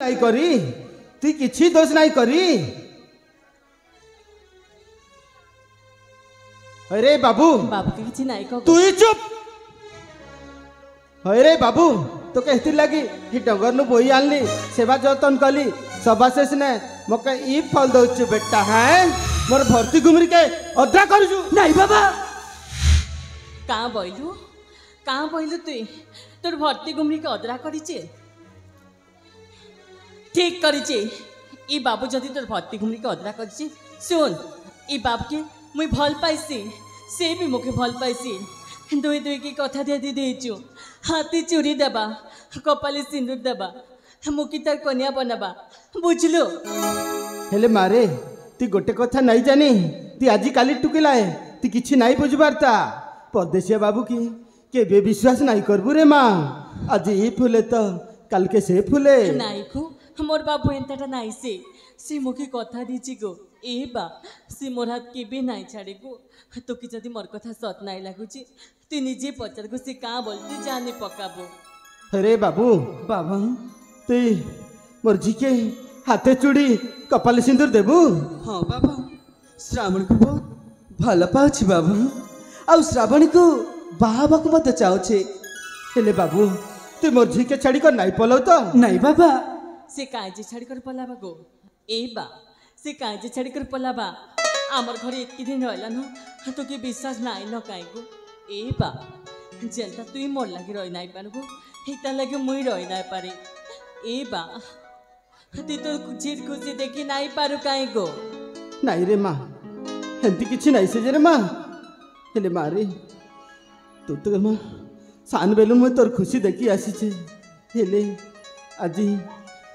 नहीं करी तु किछि दोष नहीं करी। अरे बाबू बाबू के किछि नहीं को तू ही चुप। अरे बाबू तो कहती लगी कि डंगर नु बोई आनली सेवा जतन कली सभा शेष ने मके ई फल दउछु बेटा है मोर भर्ती घुमरी के अद्रा करजु नहीं बाबा कहाँ बोलू तुई तोर भर्ती घुमरी के अद्रा करिचे ठीक करिचे। ई बाबू जदि तोर भर्ती घुमरी के अद्रा करिचे सुन ई बाप के मुई भल पाइसी से भी मुखे भल पाइसी दुई दुई की कथा दे देचु हाथी चूड़ी देबा कपाली सिंदूर देबा मुकी तार कन्या बनाबा बुझलो। हेले मारे ती गोटे कथा नहीं जानी ती आजी काली टुकिला है ती किछि नहीं बुझबारता परदेसिया बाबू की केबे विश्वास नहीं करबू रे माँ। आज ई फुले तो कल के से फुले नाई को मोर बाबू एंताटा नाई से मुखे कथा दीची गो ए बा से मोर हाथ केबे नाई छाड़े गो तो कि जदि मोर कथा सत नाई लागुची तू निजे पचार को से का बोलते जाने पकाबो। अरे बाबू बाबा तु मोर जी के हाथे चूड़ी कपाल सिंदूर देबू। हाँ बाबा श्रावण को बहुत भल पाउछि बाबा आ श्रावण को बाबा को मत चाहुछे। हेले बाबू तु मोर जी के छाड़ी कर नहीं पलो तो नहीं बाबा से काजे छाड़ी कर पलाबा गो ए बा से काजे छाड़ी कर पलाबा आमर घरे एक दिन रहला न तो के विश्वास नाई न काई गो ए बा जेलता तुई मोर लागे रही नाई पार गो हिता लागे मुई रही नाई पारे ए बा ती तो चिर खुशी देखी नाई पारु काई गो नहीं रे माँ हेंती किछि नहीं से रे माँ। हेले मारे तू तो माँ सान बेलू मुझे तोर खुशी देखी आसी छे हेले आज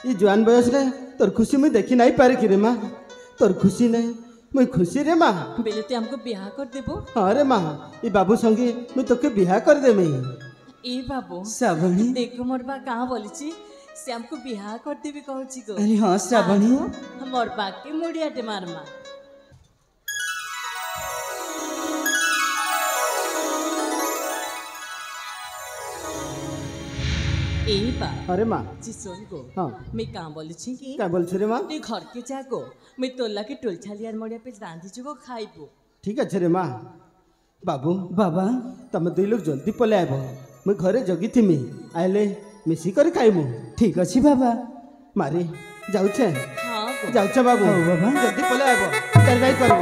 ये जवान बयस रे तोर खुशी मुझे देखी नहीं पारे कि रे माँ तोर खुशी नहीं मुझे खुशी रे माँ। बेले ते हमको बियाह कर देबो। हाँ रे माँ ये बाबू संगे मुझे तोके बियाह कर दे मैं। ए बाबू श्रावणी देखो मोर बा कहाँ बोली से हमको बियाह कर देबे कहूची गो। अरे हाँ श्रावणी मोर बा के मुड़ियाटे मारमा ए बा अरे माँ जी सुन गो हाँ मैं कहाँ बोली छी कि क्या बोल रे माँ तू घर के जा गो मैं तोला के टोल छालियार मड़िया पे रांधी जुगो खाइबो। ठीक है रे माँ। बाबू बाबा तमे दुई लोग जल्दी पले आब मुझे घरे जगी थी आइले मिसी कर खाइमु। ठीक अच्छी बाबा मारी जाऊे हाँ गो जाऊे बाबू हाँ बाबा जल्दी पले आब तार भाई करब।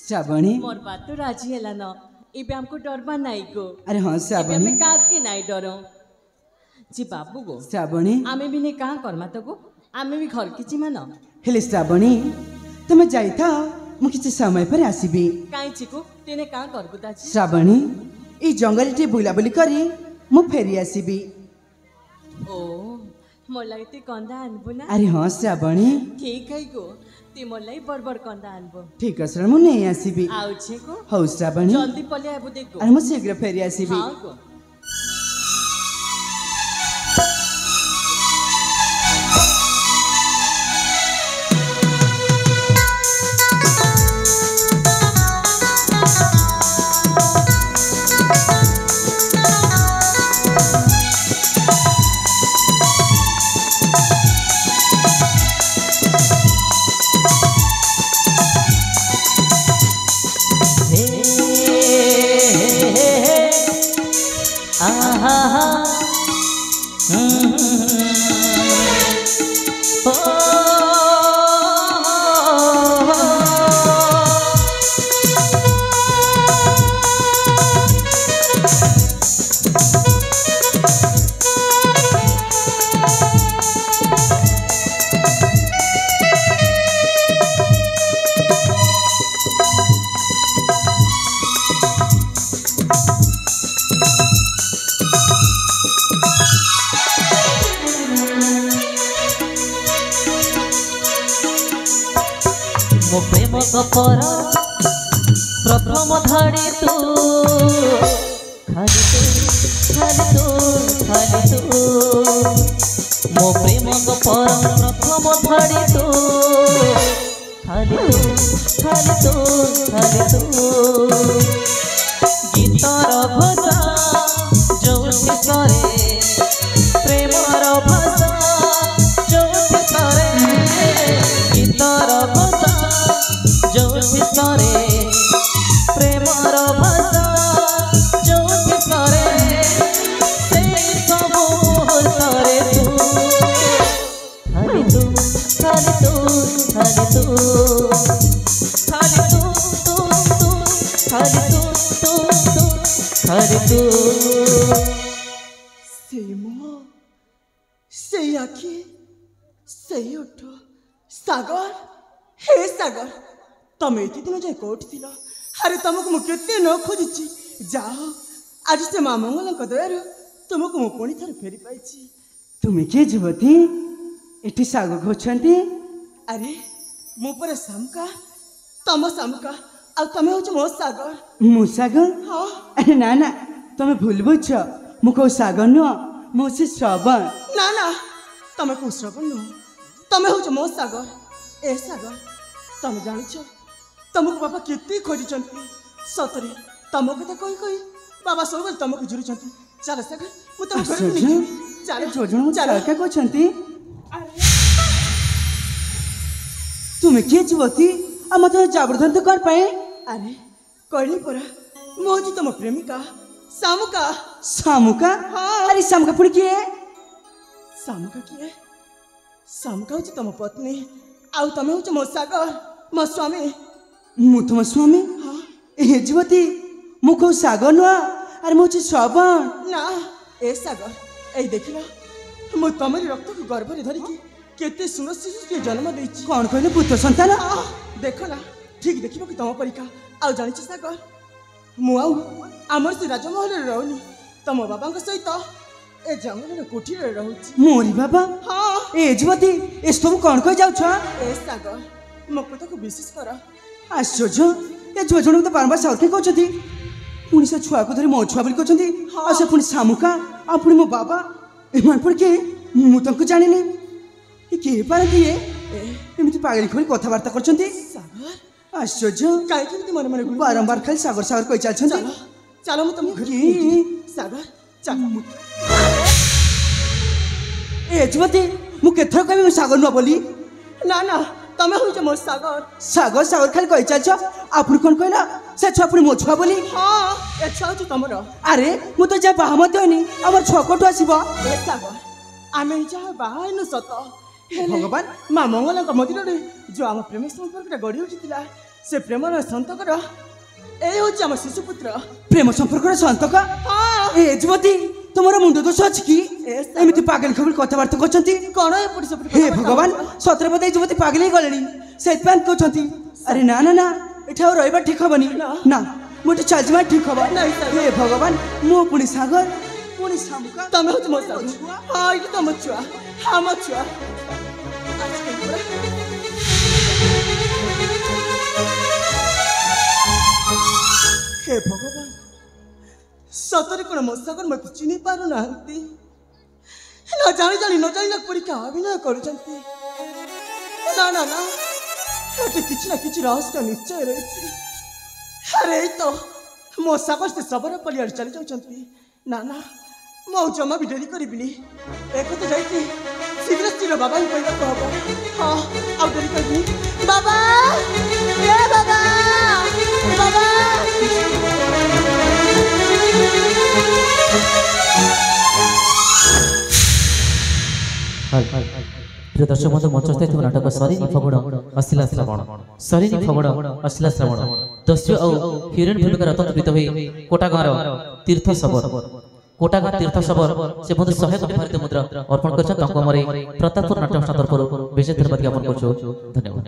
श्रावणी मोर बात तो राजी हैला न इबे हमको डरबा नाई गो। अरे हाँ इबे श्रावणी हमें का के नाई डरो जी बाबू गो श्रावणी आमे भी ने कहाँ करमा तो गो आमे भी घर की चिमा न हेले श्रावणी तुम जाई था मु किछि समय पर आसीबी काई चिको तेने कहाँ करबो दाजी। श्रावणी ई जंगल टे बुला बुली करी मु फेरी आसीबी। ओ मोर लागि ते कंदा आनबो ना। अरे हाँ श्रावणी ठीक है गो ते मोर लागि बड़ बड़ कंदा आनबो। ठीक है मु नहीं आसीबी आउ छे को हौ श्रावणी जल्दी पले आबो देखो। अरे मु शीघ्र फेरी आसीबी। हाँ गो मो प्रेम कपर प्रथम धाड़ी तू खाली खाली तू मो प्रेम गोपर प्रथम धाड़ी तू खाली तू खाली तू खाली तू गीतर भाषा जोठी करे प्रेमर भाषा जोठी करे गीतर भाषा जोठी करे प्रेमर भाषा जोठी करे से सब करे तू खाली तू खाली तू खाली तू खाली तू खाली तू खाली तू ସେଇ ମୁହଁ ସେଇ ଆଖି ସେଇ ଓଠ ସାଗର ହେ ସାଗର ତମେ ଏତେ ଦିନ ଯାଏ କୋଉଠି ଥିଲ ଆରେ ତମକୁ ମୁଁ କେତେ ନ ଖୋଜିଛି ଯାହା ହଉ ଆଜି ସେ ମା ମଙ୍ଗଳଙ୍କ ଦୟାରୁ ତୁମକୁ ମୁଁ ପୁଣି ଥରେ ଫେରି ପାଇଛି। ତୁମେ କିଏ ଯୁବତୀ ଏଠି ଶାଗ ଖୋଜନ୍ତି? ଆରେ ମୁଁ ପରା ଶାମୁକା ତମ ଶାମୁକା ଆଉ ତମେ ହଉଛ ମୋ ସାଗର। ମୁଁ ସାଗର? ହଁ ଆରେ ନା ନା ତମେ ଭୁଲ ବୁଝ ମୁଁ କୋଉ ସାଗର ନୁହଁ ମୁଁ ସେ ଶ୍ରବଣ। ନା ନା ତମେ କୋଉ ଶ୍ରବଣ ନୁହଁ ତମେ ହଉଛ ମୋ ସାଗର। ଏ ସାଗର ତମେ ଜାଣିଛ ତମକୁ ବାବା କେତେ ଖୋଜିଛନ୍ତି ସତରେ ତମ କଥା କହି କହି ବାବା ସବୁବେଳେ ତମକୁ ଝୁରୁଛନ୍ତି। ଚାଲ ସାଗର ମୁଁ ତମ ଘରକୁ ନେଇଯିବି। ଚାଲ ଯୋଜନ ଚାଲ ଚାଲକା କହୁଛନ୍ତି ତୁମେ କିଏ ଯୁବତୀ ଆଉ ମତେ ଜବରଦସ୍ତ କଣ ପାଇଁ? ଆରେ କହିଲି ପରା ମୁଁ ହଉଛି ତମ ପ୍ରେମିକା ଶାମୁକା। ଶାମୁକା? ହଁ। ଆରେ ଶାମୁକା ପୁଣି କିଏ? ଶାମୁକା କିଏ? ଶାମୁକା ହଉଛି ତମ ପତ୍ନୀ ଆଉ ତମେ ହଉଛ ମୋ ସାଗର ମୋ ସ୍ୱାମୀ। ମୁଁ ତୁମ ସ୍ୱାମୀ? ହଁ ଏ ଯୁବତୀ ମୁଁ କୋଉ ସାଗର ନୁହଁ ଆରେ ମୁଁ ହଉଛି ଶ୍ରବଣ। ନା ଏ ସାଗର ଏଇ ଦେଖିଲ ମୁଁ ତମରି ରକ୍ତକୁ ଗର୍ଭରେ ଧରିକି କେତେ ସୁନ୍ଦର ଶିଶୁଟିଏ ଜନ୍ମ ଦେଇଛି। କଣ କହିଲେ ପୁତ୍ର ସନ୍ତାନ? ଦେଖ ନା ଠିକ ଦେଖିବାକୁ ତମ ପରୀକ୍ଷା। ଆଉ ଜାଣିଛ ସାଗର ମୁଁ ଆଉ ଆମର ସେ ରାଜମହଲରେ ରହୁନି ତମ ବାବାଙ୍କ ସହିତ ଏ ଜଙ୍ଗଲର କୋଠିରେ ରହୁଛି। ମୋରି ବାବା? ହଁ ଏ ଯୁବତୀ ଏସବୁ କଣ କହି ଯାଉଛ? ଏ ସାଗର ମୋ କଥାକୁ ବିଶ୍ୱାସ କର। ଆଶ୍ଚର୍ଯ୍ୟ ଏ ଯୁବ ଜଣକୁ ତ ବାରମ୍ବାର ସାଉଥି କହୁଛନ୍ତି ପୁଣି ସେ ଛୁଆକୁ ଧରି ମୋ ଛୁଆ ବୋଲି କହୁଛନ୍ତି। ଆଉ ସେ ପୁଣି ଶାମୁକା ଆଉ ପୁଣି ମୋ ବାବା ଏମାନେ ପୁଣି କିଏ ମୁଁ ତାଙ୍କୁ ଜାଣିନି। ଏ କିଏ ପାରନ୍ତି ଏମିତି ପାଗଳି ଖୋଲି କଥାବାର୍ତ୍ତା କରୁଛନ୍ତି? ସାଗର ଆଶ୍ଚର୍ଯ୍ୟ କାହିଁକି ଏମିତି ମନେ ମନେ ଗୁଣୁଗୁଣୁ ବାରମ୍ବାର ଖାଲି ସାଗର ସାଗର କହି ଚାଲିଛନ୍ତି। ଚାଲ ଚାଲ ମୁଁ ତମ ଘରକୁ କି? ନେଇଯିବି। ସାଗର ଚାଲ ଏ ଯୁବତୀ ମୁଁ କେଥର କହିବି ମୁଁ ସାଗର ନୁହଁ ବୋଲି? ନା ନା ତମେ ହଉଛ ମୋ ସାଗର। ସାଗର ସାଗର ଖାଲି କହି ଚାଲିଛ ଆଉ ପୁଣି କଣ କହିଲା ସେ ଛୁଆ ପୁଣି ମୋ ଛୁଆ ବୋଲି? ହଁ ଏ ଛୁଆ ହଉଛି ତମର। ଆରେ ମୁଁ ତ ଯାହା ବାହା ମଧ୍ୟ ହେଇନି ଆମର ଛୁଆ କୋଠୁ ଆସିବ? ଏ ସାଗର ଆମେ ଯାହା ବାହା ହେଇନୁ ସତ ହେଲେ ଭଗବାନ ମା ମଙ୍ଗଳାଙ୍କ ମନ୍ଦିରରେ ଯୋଉ ଆମ ପ୍ରେମ ସମ୍ପର୍କଟା ଗଢ଼ି ଉଠିଥିଲା ସେ ପ୍ରେମର ସନ୍ତକର ଏଇ ହଉଛି ଆମ ଶିଶୁପୁତ୍ର। ପ୍ରେମ ସମ୍ପର୍କର ସନ୍ତକ? ହଁ ଏ ଯୁବତୀ ତୁମର ମୁଣ୍ଡ ଦୋଷ ଅଛି କି ଏ ସାଗର। ଏମିତି ପାଗଳି ଖବଳି କଥାବାର୍ତ୍ତା କରୁଛନ୍ତି? କଣ ଏପଟେ ସେପଟେ ହେ କଥାବାର୍ତ୍ତା ଭଗବାନ ହଉଛ? ସତରେ ବୋଧେ ଏଇ ଯୁବତୀ ପାଗଳି ହେଇଗଲେଣି ସେଇଥିପାଇଁ କହୁଛନ୍ତି। ଆରେ ନା ନା ନା ଏଠି ଆଉ ରହିବା ଠିକ ହବନି। ନା। ନା ମୁଁ ଏଠି ଚାଲିଯିବା ଠିକ ହବ। ନାଇଁ, ସାଗର। ହେ ଭଗବାନ ମୁଁ ପୁଣି ସାଗର ପୁଣି ଶାମୁକା ତମେ ହଉଛି ମୋ ସାଗର। ହଁ ଏଇଟା ତମ ଛୁଆ ଆମ ଛୁଆ। ଆଜିକାଲି ପରା ହେ ଭଗବାନ ସତରେ କଣ ମୋ ସାଗର ମତେ ଚିହ୍ନି ପାରୁନାହାନ୍ତି? ନ ଜାଣି ଜାଣି ନ ଜାଣିଲା ପରୀକ୍ଷା ଅଭିନୟ କରୁଛନ୍ତି। ନା ନା ନା ଏଠି କିଛି ନା କିଛି ରହସ୍ୟ ନିଶ୍ଚୟ ରହିଛି। ଆରେ ଏଇ ତ ମୋ ସାଗର ସେ ଶବର ପଲିଆଡ଼େ ଚାଲି ଯାଉଛନ୍ତି। ନା ନା ମୁଁ ଆଉ ଜମା ବି ଡେରି କରିବିନି। ଏକଥା ଯାଇକି ଶୀଘ୍ର ଶୀଘ୍ର ବାବାଙ୍କୁ କହିବାକୁ ହବ। ହଁ ଆଉ ଡେରି କରିବିନି। ବାବା ଏ ବାବା ବାବା প্রিয় দর্শক বন্ধু মঞ্চস্থ ଥିବା ନାଟକ ସରିନି ଫଗୁଣ ଆସିଲା ଶ୍ରାବଣ ସରିନି ଫଗୁଣ ଆସିଲା ଶ୍ରାବଣ ଦସ୍ୟୁ ଆଉ ହିରୋଇନ ଭୂମିକା ରତନପ୍ରୀତ ହୋଇ କୋଟା ଗାଁର ତୀର୍ଥ ସବର କୋଟା ଗାଁ ତୀର୍ଥ ସବର ସେ ବନ୍ଧୁ 100 କୋଟି ଭାରତୀୟ ମୁଦ୍ରା ଅର୍ପଣ କରିଛନ୍ତି ତାଙ୍କ ମରେ ପ୍ରତାପପୁର ନାଟ୍ୟ ସଂସ୍ଥା ତରଫରୁ ବିଶେଷ ଧନ୍ୟବାଦ ଜ୍ଞାପନ କରୁଛୁ। ଧନ୍ୟବାଦ।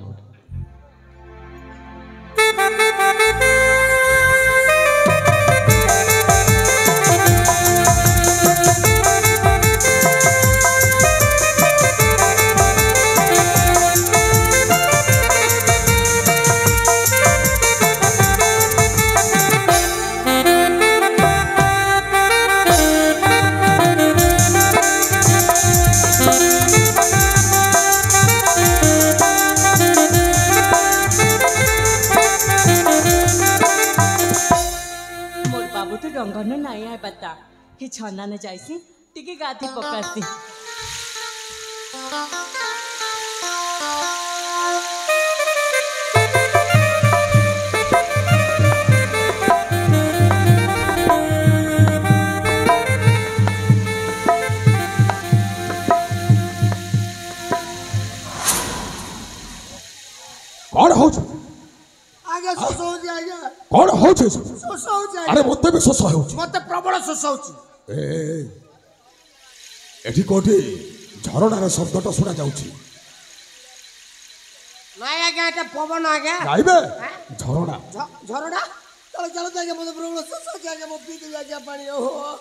नहीं है बता कि छन्ना ने जाइसी टिके गाती पकासी कौन हो आगे शोष होची आगे कौन हो शोष होची अरे मते भी शोष होउची मते प्रबल शोष होची एठी कोठी झरणार शब्दटा सुना जाउची नाही आगे एटा पवन आगे जाइबे झरना झरडा चलो चलो आगे मते प्रबल शोष होची आगे मो पी के आगे पानी ओ